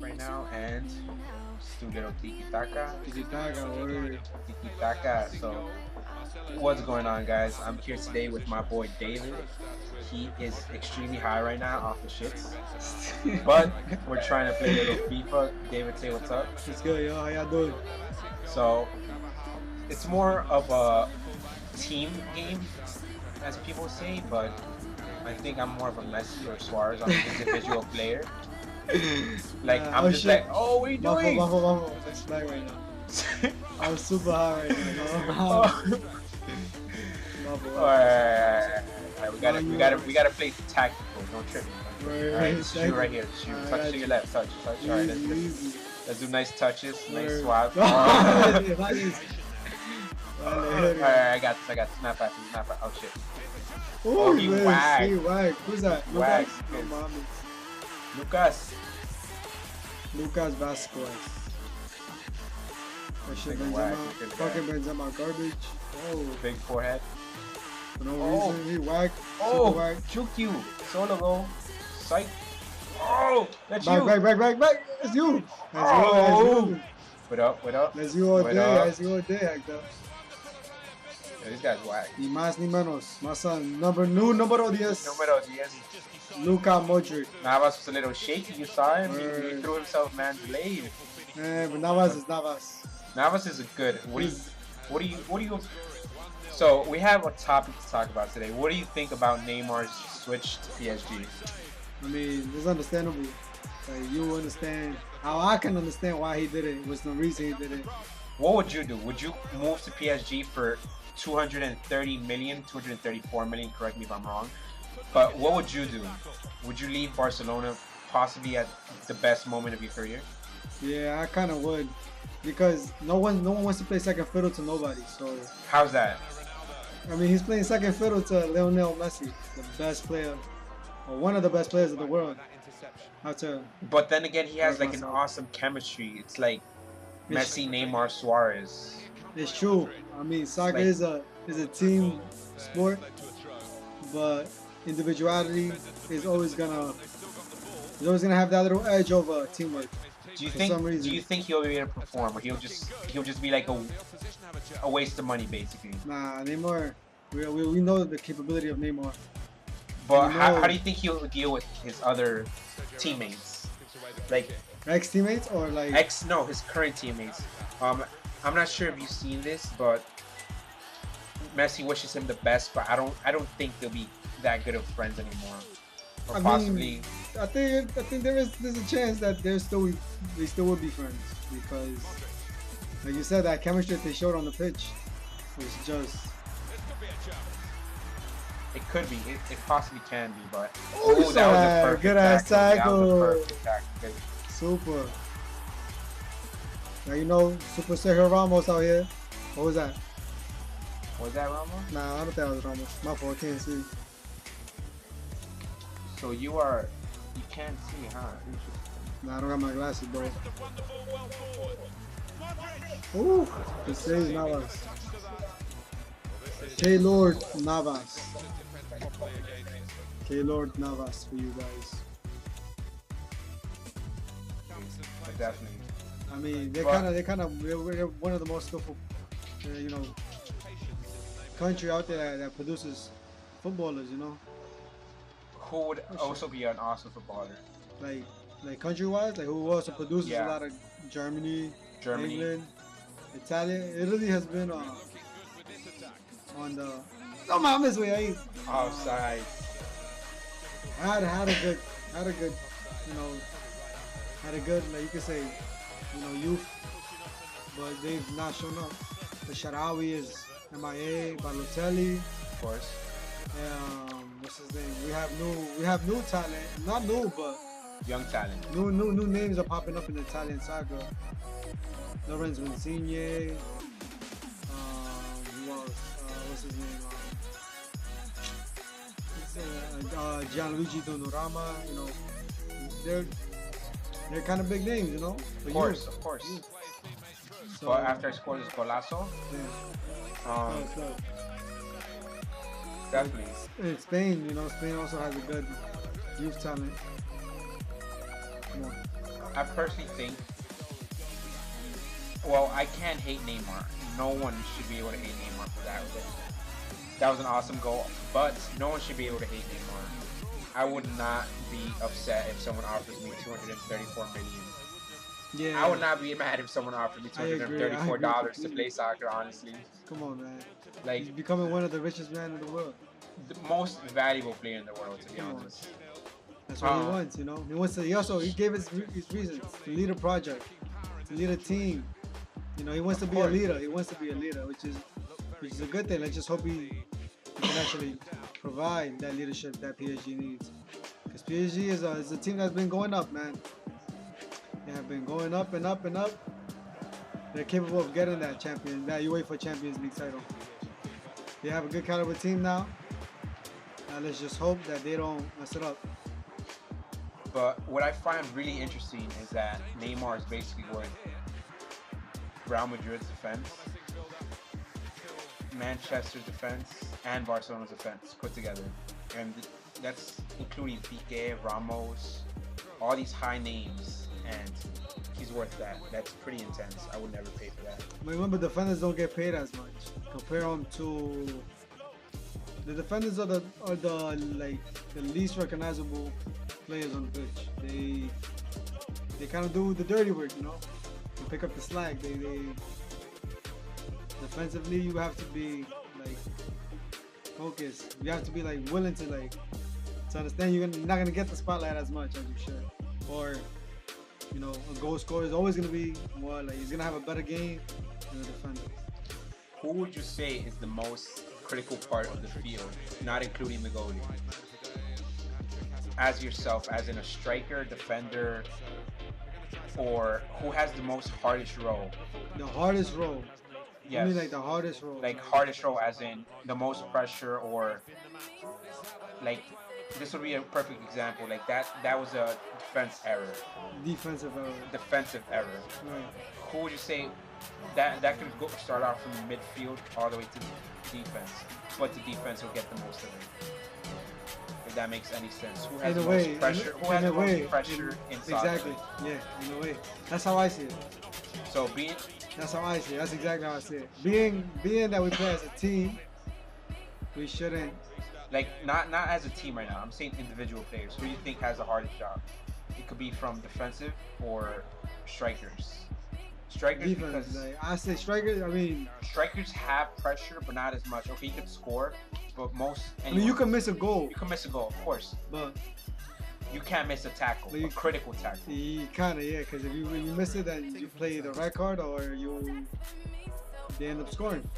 right now, and just do little tiki taka. Tiki-taka, word. Tiki taka. So, what's going on, guys? I'm here today with my boy David. He is extremely high right now off the shits, but we're trying to play a little FIFA. David, say what's up. What's good, yo? How y'all doing? So, it's more of a team game, as people say, but I think I'm more of a Messi or Suarez on an individual player. Like I'm oh just shit. like, oh, what are you doing? Mafo. That's flag right now. I'm super high right now. Oh. Mafo. Alright, we gotta play tactical. Don't trip. Alright, shoot right here. Shoot. Touch to your left. Touch. Alright, let's do nice touches. Nice swap. Alright, I got this. Snap back. Oh shit. Oh, he whacked. He whacked. Who's that? Whacked. Lucas Vasquez. That shit Benzema. Fucking Benzema garbage. Oh. Big forehead. For no reason. He whacked. Oh, juke you. Solo go. Psych. Oh, that's you. Back. That's you. Oh. What up? That's you all day, Hector. Yeah, this guy's whack. Ni más ni menos. My son, número 10. Número 10. Luka Modric. Navas was a little shaky. You saw him. He threw himself man delayed. But Navas is Navas. Navas is a good. What do you? So we have a topic to talk about today. What do you think about Neymar's switch to PSG? I mean, it's understandable. Like, you understand how I can understand why he did it. What's the reason he did it? What would you do? Would you move to PSG for 230 million, 234 million? Correct me if I'm wrong. But what would you do? Would you leave Barcelona possibly at the best moment of your career? Yeah, I kind of would, because no one wants to play second fiddle to nobody. So how's that? I mean, he's playing second fiddle to Lionel Messi, the best player, or one of the best players in the world. But then again, he has like an awesome chemistry. It's like Messi, Neymar, Suarez. It's true. I mean, soccer is a team sport, but individuality is always gonna have that little edge over teamwork. Do you think he'll be able to perform, or he'll just be like a waste of money basically? Nah, Neymar. We know the capability of Neymar. But how do you think he'll deal with his other teammates? Like ex-teammates or like his current teammates. I'm not sure if you've seen this, but Messi wishes him the best, but I don't think they'll be that good of friends anymore. Or possibly. I think there's a chance that they still will be friends, because, like you said, that chemistry that they showed on the pitch was just. It could be. It possibly can be, but that was a perfect good ass tackle. Super. Now you know Super Sergio Ramos out here. What was that? Was that Ramos? Nah, I don't think that was Ramos. My fault. I can't see. So you can't see, huh? Nah, I don't got my glasses, bro. Ooh, it says Navas. Keylor Navas for you guys. Definitely. I mean, they're one of the most skillful, country out there that produces footballers. Who would also be an awesome footballer? Like country-wise, like who also produces a lot of Germany, England, Italian. Italy has been on the. No mames, way offside. Had a good, like you could say, youth, but they've not shown up. The Sharawi is MIA, Balotelli. Of course. What's his name? We have new talent. Not new, but young talent. New names are popping up in the Italian soccer. Lorenzo Insigne. Who else? What's his name? Gianluigi Donnarumma. They're kind of big names, Of course. So after I scored this golazo, definitely. In Spain, Spain also has a good youth talent. Come on. I personally think, well, I can't hate Neymar. No one should be able to hate Neymar for that. That was an awesome goal, but no one should be able to hate Neymar. I would not be upset if someone offers me 234 million. Yeah. I would not be mad if someone offered me $234 to play soccer, honestly. Come on, man. Like, he's becoming one of the richest men in the world. The most valuable player in the world, to be honest. That's what he wants, you know. He wants to. He gave his reasons to lead a project, to lead a team. You know, he wants to be a leader. He wants to be a leader, which is a good thing. Let's just hope he can actually provide that leadership that PSG needs. Because PSG is a team that's been going up, man. They have been going up and up and up. They're capable of getting that UEFA Champions League title. They have a good caliber team now. Let's just hope that they don't mess it up. But what I find really interesting is that Neymar is basically worth Real Madrid's defense, Manchester's defense, and Barcelona's defense put together. And that's including Piqué, Ramos, all these high names. And he's worth that. That's pretty intense. I would never pay for that. Remember, defenders don't get paid as much. Compare them to the defenders are the least recognizable players on the pitch. They kind of do the dirty work, you know. They pick up the slack. They defensively, you have to be like focused. You have to be like willing to understand you're not gonna get the spotlight as much as you should. Or, you know, a goal scorer is always gonna be more like he's gonna have a better game than a defender. Who would you say is the most critical part of the field, not including the goalie? As yourself, as in a striker, defender, or who has the most hardest role? The hardest role? Yes. I mean, like the hardest role? Like hardest role as in the most pressure, or like this would be a perfect example. Like that was a defensive error. Defensive error. Right. Who would you say that can start off from the midfield all the way to defense, but the defense will get the most of it? If that makes any sense. Who has the most pressure? Who has the most pressure in soccer? Exactly. Yeah. In a way. That's how I see it. So that's how I see it. That's exactly how I see it. Being that we play as a team, we shouldn't. Like not as a team right now. I'm saying individual players. Who do you think has the hardest job? It could be from defensive or strikers. Strikers, defense, because I say strikers. I mean, strikers have pressure, but not as much. Okay, you can score, but I mean, you can miss a goal. You can miss a goal, of course, but you can't miss a tackle, a critical tackle. You kind of, yeah, because if you miss it, then you play the red card or they end up scoring.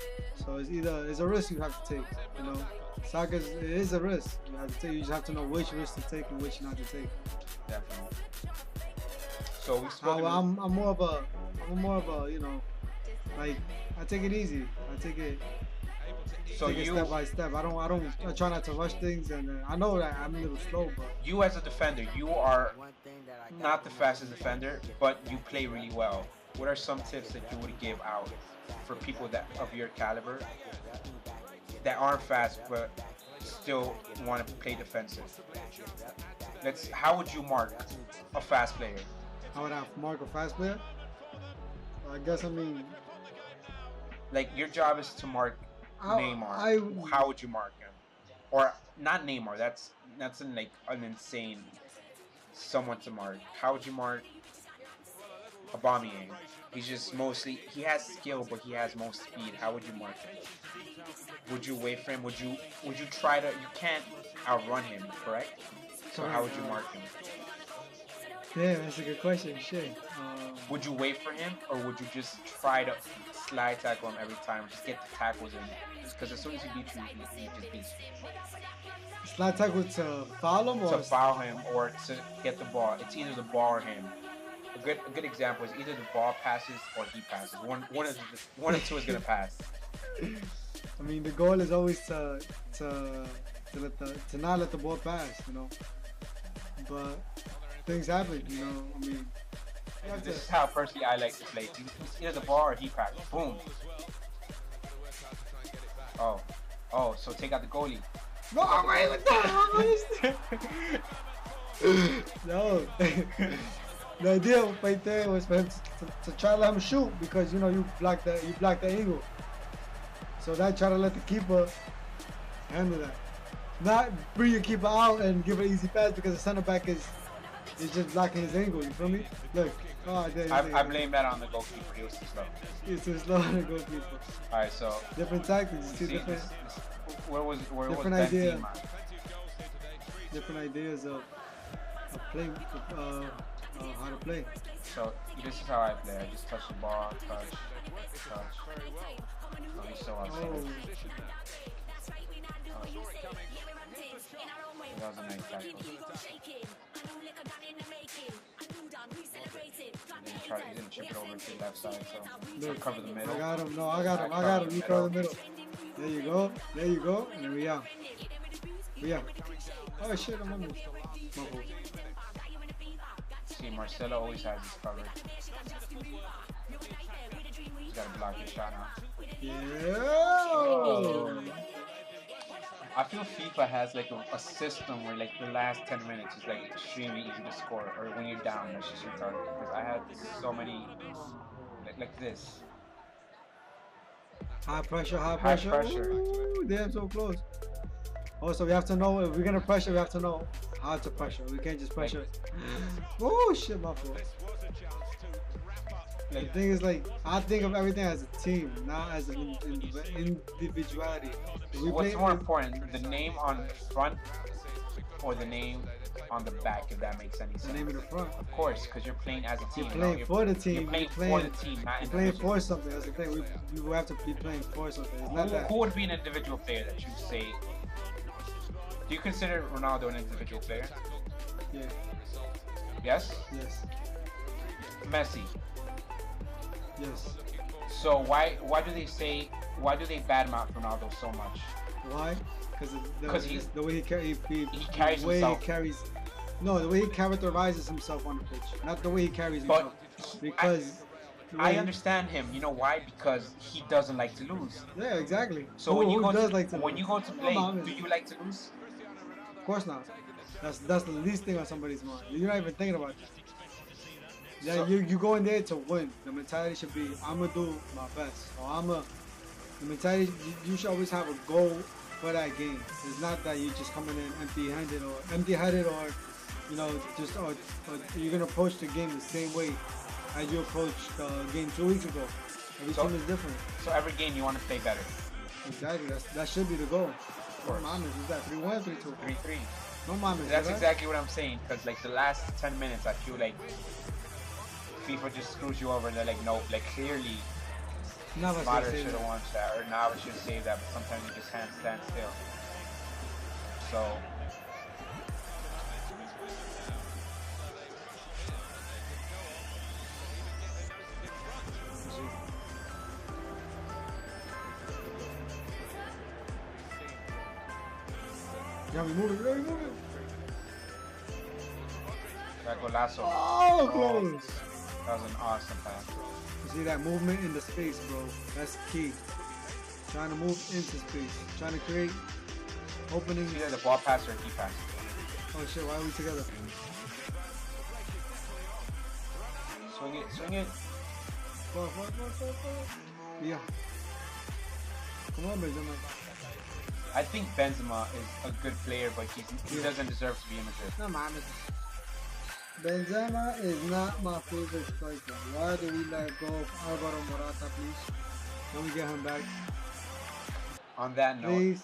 So it's a risk you have to take. You know, soccer is a risk you have to take. You just have to know which risk to take and which not to take. Definitely. So I'm more of a, you know, like I take it easy. I take it step by step. I try not to rush things, and I know that I'm a little slow, but you as a defender, you are not the fastest defender, but you play really well. What are some tips that you would give out for people that of your caliber that aren't fast but still want to play defensive? How would you mark a fast player? How would I mark a fast player? I guess, I mean, like your job is to mark Neymar. How would you mark him? Or not Neymar? That's an insane someone to mark. How would you mark Aubameyang? He has skill, but he has most speed. How would you mark him? Would you wait for him? Would you try to? You can't outrun him, correct? So how would you mark him? Yeah, that's a good question. Shit. Would you wait for him, or would you just try to slide tackle him every time? Just get the tackles in, because as soon as he beats you, he just beats you. Slide tackle to foul him, to foul him, or to get the ball. It's either the ball or him. A good example is either the ball passes or he passes. One of two is gonna pass. I mean, the goal is always to not let the ball pass, you know. But things happen, you know. I mean, this is how personally I like to play. It's either the ball or he passes. Boom. So take out the goalie. No, I'm no. The idea right there was for him to try to let him shoot because you know you block the angle. So that try to let the keeper handle that. Not bring your keeper out and give an easy pass because the center back is just blocking his angle. You feel me? Look. Oh, I blame that on the goalkeeper. He was too slow. It's too slow to go keeper. All right, so different tactics. See, different. Where was different idea. Different ideas of play. How to play. So this is how I play. I just touch the ball, touch. Oh, he's so outside. That was a nice tackle. He didn't chip it over to the left side, so cover the middle. I got him. No, I got him. You cover the middle. There you go. There you go. And we are. Oh shit! I'm almost. My fault. See, Marcelo always has his covered. He's gotta block his shot now. Yeah. Oh. I feel FIFA has like a system where like the last 10 minutes is like extremely easy to score, or when you're down, that's just retarded. Because I had so many like this. High pressure. Ooh, damn, so close. Also, we have to know if we're gonna pressure. We have to know how to pressure. We can't just pressure. Oh shit, my fault. The thing is, like, I think of everything as a team, not as an individuality. What's more important, the name on front or the name on the back, if that makes any sense? The name in the front. Of course, because you're playing as a team. You're playing for the team. You're playing for the team, not you're playing for something. That's the thing. We have to be playing for something. It's not that. Who would be an individual player that you say? Do you consider Ronaldo an individual player? Yeah. Yes? Yes. Messi? Yes. So why do they badmouth Ronaldo so much? Why? Because the way he carries himself. The way he characterizes himself on the pitch, not the way he carries himself. Because I understand him. You know why? Because he doesn't like to lose. Yeah, exactly. So when you go to play, do you like to lose? Of course not. That's the least thing on somebody's mind. You're not even thinking about that. Yeah, so, you go in there to win. The mentality should be, I'm gonna do my best. Or the mentality, you should always have a goal for that game. It's not that you're just coming in empty-handed or you know, or you're gonna approach the game the same way as you approached the game 2 weeks ago. Every team is different. So every game you want to play better. Exactly. that should be the goal. No mames, is that 3-1, 3-2? 3-3. No mames. That's exactly what I'm saying. Because like the last 10 minutes, I feel like FIFA just screws you over and they're like, nope, like clearly Navas should have won that, or Navas should have saved that, but sometimes you just can't stand still. So yeah, we move it. That golazo. Oh, close. That was an awesome pass. You see that movement in the space, bro? That's key. Trying to move into space. Trying to create openings. Either the ball pass or key pass. Oh shit, why are we together? Swing it. Go. Yeah. Come on, Benzema. I think Benzema is a good player, but he doesn't deserve to be in Madrid. No, man. Benzema is not my favorite striker. Why do we let go of Alvaro Morata, please? Can we get him back? On that note, please.